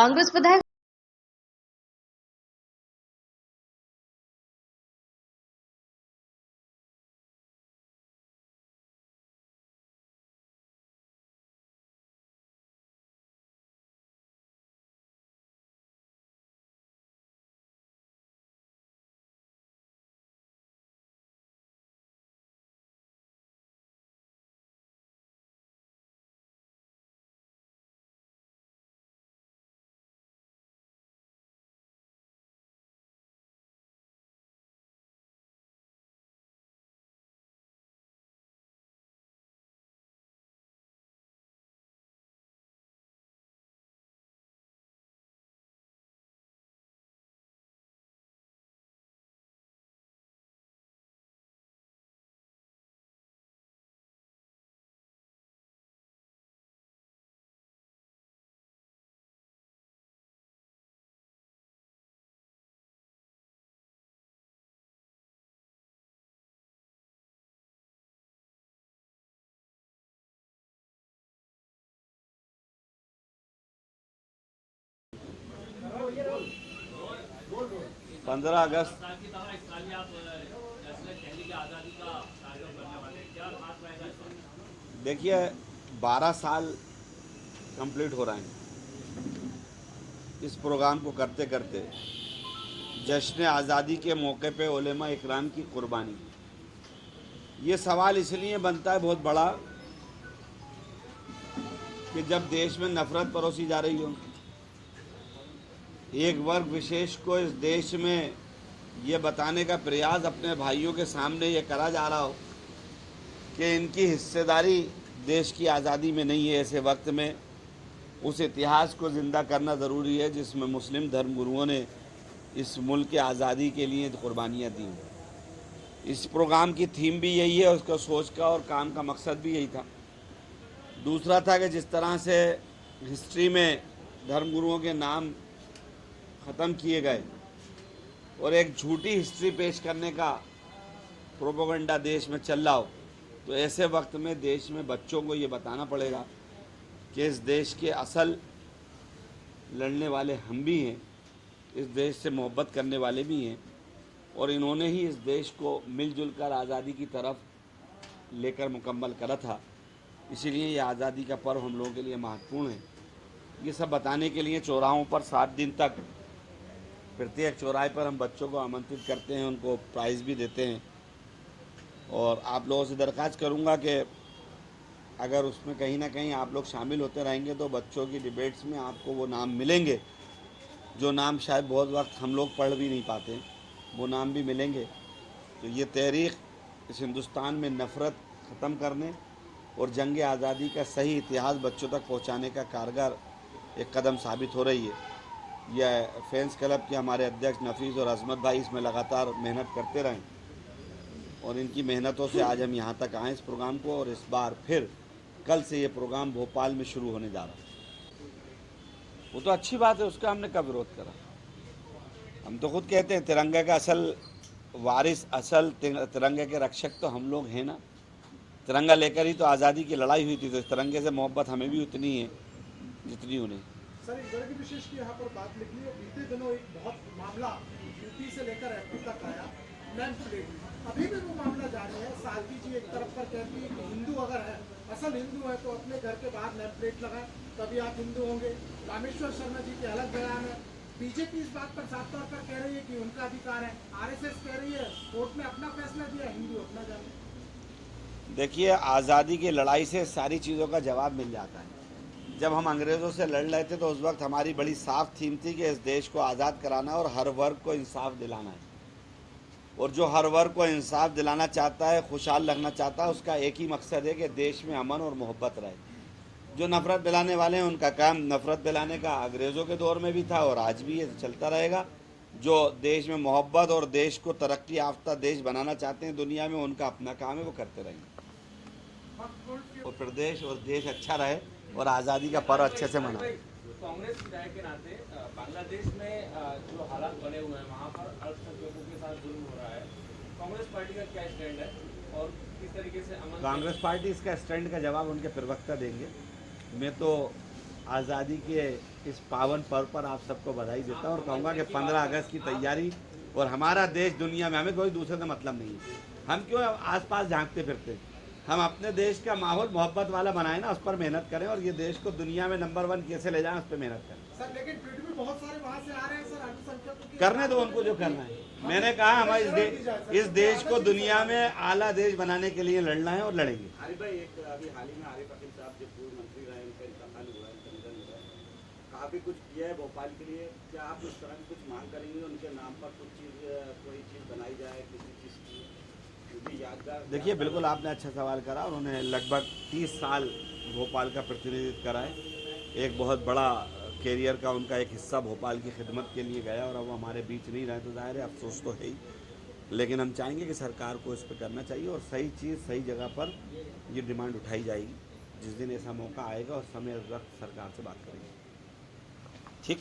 कांग्रेस विधायक पंद्रह अगस्त देखिए 12 साल कंप्लीट हो रहे हैं इस प्रोग्राम को करते करते। जश्न आज़ादी के मौके पे उलेमा इकराम की कुर्बानी, ये सवाल इसलिए बनता है बहुत बड़ा कि जब देश में नफरत परोसी जा रही हो, एक वर्ग विशेष को इस देश में ये बताने का प्रयास अपने भाइयों के सामने ये करा जा रहा हो कि इनकी हिस्सेदारी देश की आज़ादी में नहीं है, ऐसे वक्त में उस इतिहास को ज़िंदा करना ज़रूरी है जिसमें मुस्लिम धर्मगुरुओं ने इस मुल्क की आज़ादी के लिए कुर्बानियाँ दी। इस प्रोग्राम की थीम भी यही है, उसका सोच का और काम का मकसद भी यही था। दूसरा था कि जिस तरह से हिस्ट्री में धर्मगुरुओं के नाम ख़त्म किए गए और एक झूठी हिस्ट्री पेश करने का प्रोपेगेंडा देश में चल रहा हो, तो ऐसे वक्त में देश में बच्चों को ये बताना पड़ेगा कि इस देश के असल लड़ने वाले हम भी हैं, इस देश से मोहब्बत करने वाले भी हैं और इन्होंने ही इस देश को मिलजुल कर आज़ादी की तरफ लेकर मुकम्मल करा था। इसीलिए ये आज़ादी का पर्व हम लोगों के लिए महत्वपूर्ण है। ये सब बताने के लिए चौराहों पर 7 दिन तक प्रत्येक चौराहे पर हम बच्चों को आमंत्रित करते हैं, उनको प्राइज़ भी देते हैं। और आप लोगों से दरख्वास्त करूंगा कि अगर उसमें कहीं ना कहीं आप लोग शामिल होते रहेंगे तो बच्चों की डिबेट्स में आपको वो नाम मिलेंगे जो नाम शायद बहुत वक्त हम लोग पढ़ भी नहीं पाते, वो नाम भी मिलेंगे। तो ये तहरीक इस हिंदुस्तान में नफ़रत ख़त्म करने और जंग आज़ादी का सही इतिहास बच्चों तक पहुंचाने का कारगर एक कदम साबित हो रही है। यह फैंस क्लब के हमारे अध्यक्ष नफीस और अजमत भाई इसमें लगातार मेहनत करते रहें और इनकी मेहनतों से आज हम यहाँ तक आए इस प्रोग्राम को। और इस बार फिर कल से ये प्रोग्राम भोपाल में शुरू होने जा रहा है। वो तो अच्छी बात है, उसका हमने कब विरोध करा। हम तो खुद कहते हैं तिरंगे का असल वारिस, असल तिरंगे के रक्षक तो हम लोग हैं ना। तिरंगा लेकर ही तो आज़ादी की लड़ाई हुई थी, तो इस तिरंगे से मोहब्बत हमें भी उतनी है जितनी उन्हें। सर, एक बड़ी विशेष की यहाँ पर बात निकली है। बीते दिनों एक बहुत मामला यूपी से लेकर एमपी तक आया, नेम प्लेट। अभी भी वो मामला जारी है। सालवी जी एक तरफ पर कहती है कि हिंदू अगर है, असल हिंदू है, तो अपने घर के बाहर नेम प्लेट लगाएं, तभी आप हिंदू होंगे। रामेश्वर शर्मा जी के अलग बयान है। बीजेपी इस बात पर साफ तौर पर कह रही है कि उनका अधिकार है। आरएसएस कह रही है कोर्ट ने अपना फैसला दिया, हिंदू अपना जाने। देखिए, आज़ादी की लड़ाई से सारी चीज़ों का जवाब मिल जाता है। जब हम अंग्रेज़ों से लड़ रहे थे तो उस वक्त हमारी बड़ी साफ थीम थी कि इस देश को आज़ाद कराना और हर वर्ग को इंसाफ दिलाना है। और जो हर वर्ग को इंसाफ दिलाना चाहता है, खुशहाल रखना चाहता है, उसका एक ही मकसद है कि देश में अमन और मोहब्बत रहे। जो नफ़रत फैलाने वाले हैं उनका काम नफ़रत फैलाने का अंग्रेज़ों के दौर में भी था और आज भी ये चलता रहेगा। जो देश में मोहब्बत और देश को तरक्की याफ्ता देश बनाना चाहते हैं दुनिया में, उनका अपना काम है, वो करते रहेंगे। और प्रदेश और देश अच्छा रहे और आज़ादी का पर्व अच्छे से मनाए। कांग्रेस विधायक के नाते बांग्लादेश में जो हालात बने हुए हैं वहाँ पर अल्पसंख्यकों के साथ जुल्म हो रहा है, कांग्रेस पार्टी का क्या स्टैंड है और किस तरीके से अमन? कांग्रेस पार्टी इसका स्टैंड का जवाब उनके प्रवक्ता देंगे। मैं तो आज़ादी के इस पावन पर्व पर आप सबको बधाई देता हूँ और कहूँगा कि 15 अगस्त की तैयारी और हमारा देश दुनिया में, हमें कोई दूसरे से मतलब नहीं है। हम क्यों आसपास झांकते फिरते, हम अपने देश का माहौल मोहब्बत वाला बनाएं ना, उस पर मेहनत करें और ये देश को दुनिया में नंबर 1 कैसे ले जाएं उस पर मेहनत करें। सर लेकिन फिर भी बहुत सारे वहाँ से आ रहे हैं सर, अल्पसंख्यकों की करने दो उनको जो करना है। मैंने कहा हमारे इस देश को दुनिया में आला देश बनाने के लिए लड़ना है और लड़ेंगे। आरिफ भाई, एक अभी हाल ही में आरिफ अकील साहब जो पूर्व मंत्री रहे, उनका इंतकाल हुआ है, उनका निधन हुआ है, काफ़ी कुछ किया है भोपाल के लिए। क्या आप उस तरह की कुछ मांग करेंगे उनके नाम पर, कुछ चीज़ कोई चीज़ बनाई जाए किसी चीज़ की, क्योंकि यादगार? देखिए, बिल्कुल आपने अच्छा सवाल करा। उन्होंने लगभग 30 साल भोपाल का प्रतिनिधित्व करा है। एक बहुत बड़ा कैरियर का उनका एक हिस्सा भोपाल की खिदमत के लिए गया और अब वो हमारे बीच नहीं रहे तो जाहिर है अफसोस तो है ही, लेकिन हम चाहेंगे कि सरकार को इस पर करना चाहिए और सही चीज़ सही जगह पर ये डिमांड उठाई जाएगी। जिस दिन ऐसा मौका आएगा और समय वक्त सरकार से बात करेंगे। ठीक।